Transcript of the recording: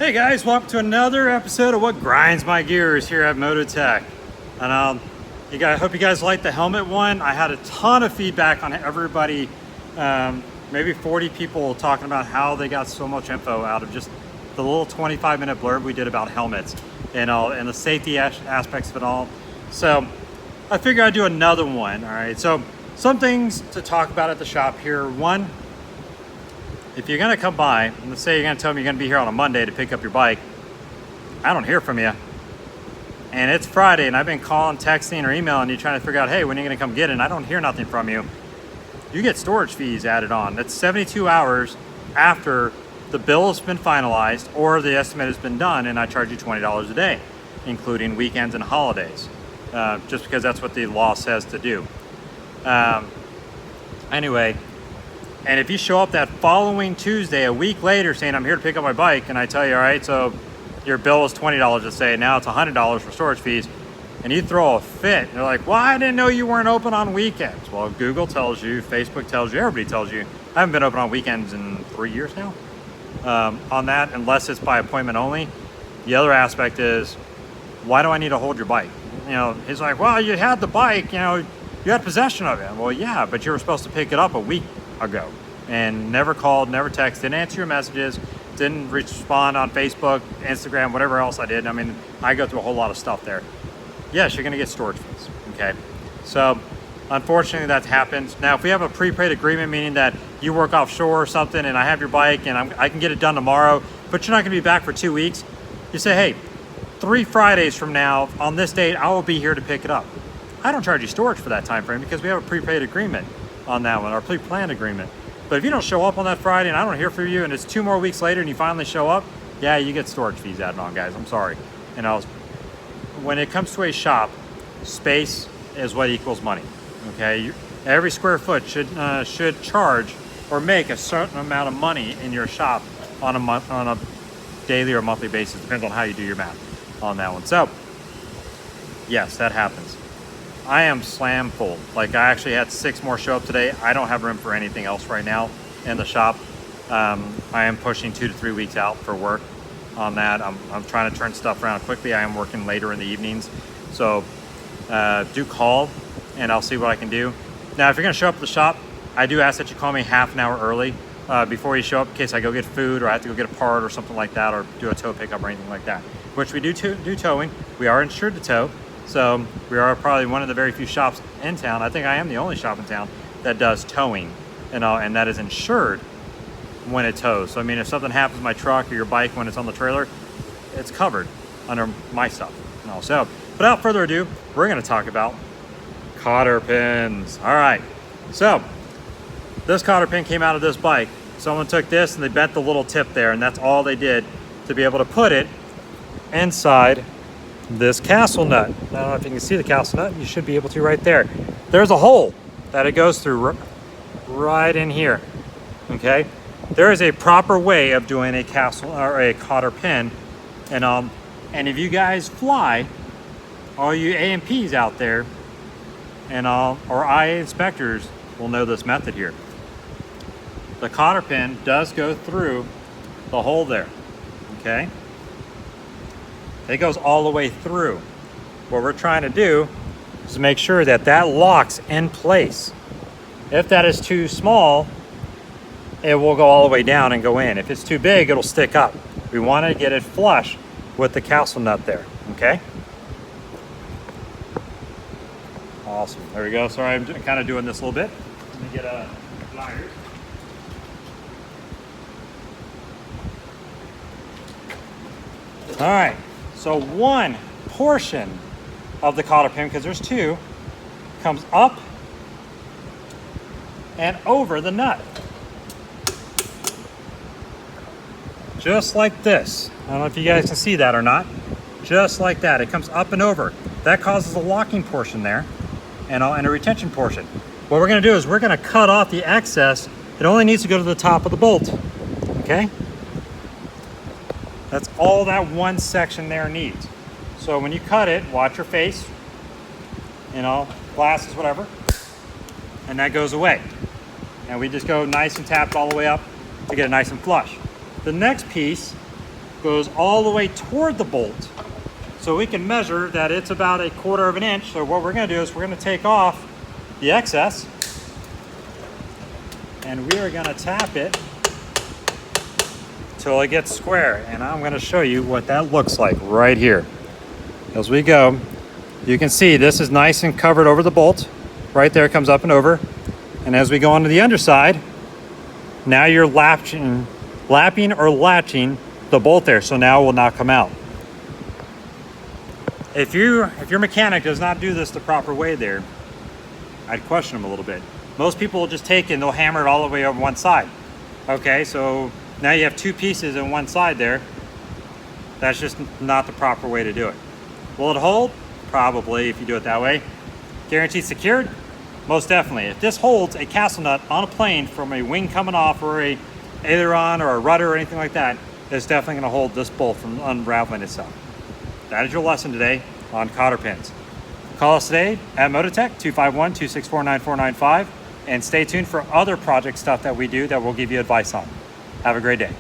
Hey guys, welcome to another episode of what grinds my gears here at Moto-Tech. And I hope you guys liked the helmet one. I had a ton of feedback on everybody, maybe 40 people talking about how they got so much info out of just the little 25-minute blurb we did about helmets and the safety aspects of it all. So I figured I'd do another one. All right, so some things to talk about at the shop here. One, if you're gonna come by, and let's say you're gonna tell me you're gonna be here on a Monday to pick up your bike, I don't hear from you, and it's Friday, and I've been calling, texting, or emailing you trying to figure out, hey, when are you gonna come get it, and I don't hear nothing from you, you get storage fees added on. That's 72 hours after the bill has been finalized or the estimate has been done, and I charge you $20 a day, including weekends and holidays, just because that's what the law says to do. Anyway, and if you show up that following Tuesday, a week later, saying I'm here to pick up my bike, and I tell you, all right, so your bill is $20, let's say, now it's $100 for storage fees, and you throw a fit, and they're like, well, I didn't know you weren't open on weekends. Well, Google tells you, Facebook tells you, everybody tells you. I haven't been open on weekends in 3 years now on that, unless it's by appointment only. The other aspect is, why do I need to hold your bike? You know, he's like, well, you had the bike, you know, you had possession of it. Well, yeah, but you were supposed to pick it up a week ago and never called, never texted, didn't answer your messages, didn't respond on Facebook, Instagram, whatever else I did. I mean, I go through a whole lot of stuff there. Yes, you're gonna get storage fees, okay? So unfortunately that happens. Now, if we have a prepaid agreement, meaning that you work offshore or something and I have your bike and I can get it done tomorrow, but you're not gonna be back for 2 weeks, you say, hey, 3 Fridays from now on this date, I will be here to pick it up. I don't charge you storage for that time frame because we have a prepaid agreement on that one, our pre-planned agreement. But if you don't show up on that Friday and I don't hear from you and it's 2 more weeks later and you finally show up, yeah, you get storage fees added on, guys. I'm sorry. You know, when it comes to a shop, space is what equals money. Okay, every square foot should charge or make a certain amount of money in your shop on a daily or monthly basis. Depends on how you do your math on that one. So yes, that happens. I am slam full. Like, I actually had 6 more show up today. I don't have room for anything else right now in the shop. I am pushing 2 to 3 weeks out for work on that. I'm trying to turn stuff around quickly. I am working later in the evenings. So do call and I'll see what I can do. Now, if you're gonna show up at the shop, I do ask that you call me half an hour early before you show up in case I go get food or I have to go get a part or something like that, or do a tow pickup or anything like that, which we do towing. We are insured to tow. So we are probably one of the very few shops in town. I think I am the only shop in town that does towing and that is insured when it tows. So I mean, if something happens to my truck or your bike when it's on the trailer, it's covered under my stuff. So without further ado, we're going to talk about cotter pins. All right, so this cotter pin came out of this bike. Someone took this and they bent the little tip there, and that's all they did to be able to put it inside this castle nut. I don't know if you can see the castle nut. You should be able to right there. There's a hole that it goes through right in here. Okay, there is a proper way of doing a castle or a cotter pin, and if you guys fly, all you A&Ps out there, and or IA inspectors will know this method here. The cotter pin does go through the hole there. Okay. It goes all the way through. What we're trying to do is make sure that that locks in place. If that is too small, it will go all the way down and go in. If it's too big, it'll stick up. We want to get it flush with the castle nut there, okay? Awesome, there we go. Sorry, I'm kind of doing this a little bit. Let me get a pliers. All right. So one portion of the cotter pin, because there's 2, comes up and over the nut. Just like this. I don't know if you guys can see that or not. Just like that. It comes up and over. That causes a locking portion there and a retention portion. What we're going to do is we're going to cut off the excess. It only needs to go to the top of the bolt. Okay? That's all that one section there needs. So when you cut it, watch your face, glasses, whatever, and that goes away. And we just go nice and tapped all the way up to get it nice and flush. The next piece goes all the way toward the bolt. So we can measure that it's about 1/4 of an inch. So what we're gonna do is we're gonna take off the excess and we are gonna tap it till it gets square. And I'm gonna show you what that looks like right here. As we go, you can see this is nice and covered over the bolt. Right there, it comes up and over. And as we go onto the underside, now you're lapping or latching the bolt there, so now it will not come out. If your mechanic does not do this the proper way there, I'd question them a little bit. Most people will just take it and they'll hammer it all the way over one side. Okay, so now you have 2 pieces in one side there. That's just not the proper way to do it. Will it hold? Probably, if you do it that way. Guaranteed secured? Most definitely. If this holds a castle nut on a plane from a wing coming off or a aileron or a rudder or anything like that, it's definitely going to hold this bolt from unraveling itself. That is your lesson today on cotter pins. Call us today at Moto-Tech, 251-264-9495, and stay tuned for other project stuff that we do that we'll give you advice on. Have a great day.